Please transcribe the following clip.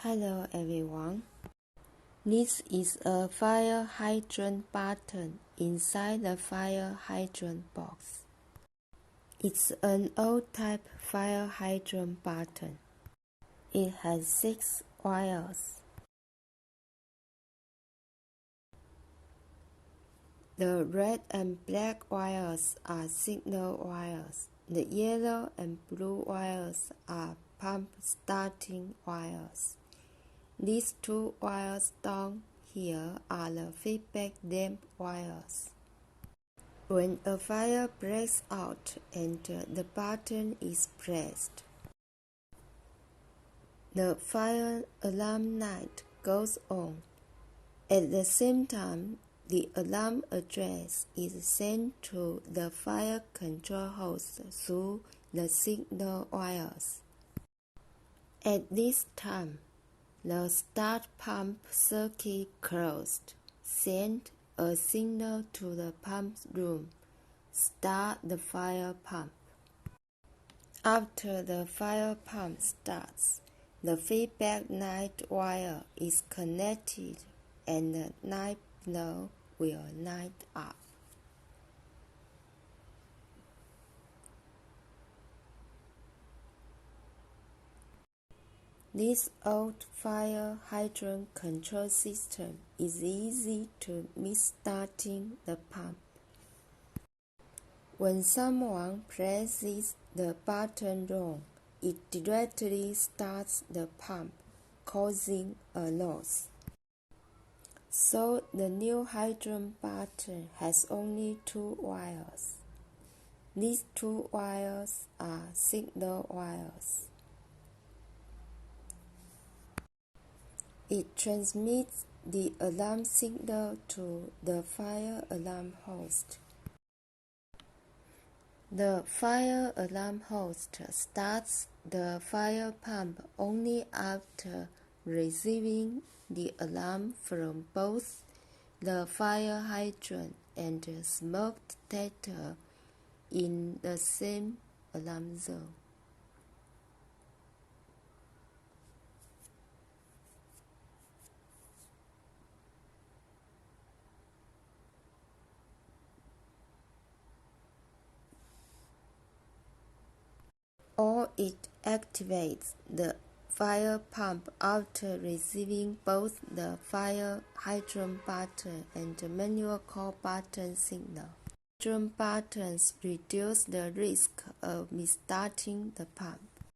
Hello everyone. This is a fire hydrant button inside the fire hydrant box. It's an old type fire hydrant button. It has 6 wires. The red and black wires are signal wires. The yellow and blue wires are pump starting wires. These 2 wires down here are the feedback damp wires. When a fire breaks out and the button is pressed, the fire alarm light goes on. At the same time, the alarm address is sent to the fire control host through the signal wires. At this time, the start pump circuit closed, sent a signal to the pump room, start the fire pump. After the fire pump starts, the feedback light wire is connected and the light bulb will light up. This old fire hydrant control system is easy to miss starting the pump. When someone presses the button wrong, it directly starts the pump, causing a loss. So the new hydrant button has only 2 wires. These 2 wires are signal wires. It transmits the alarm signal to the fire alarm host. The fire alarm host starts the fire pump only after receiving the alarm from both the fire hydrant and the smoke detector in the same alarm zone. Or it activates the fire pump after receiving both the fire hydrant button and the manual call button signal. Hydrant buttons reduce the risk of misstarting the pump.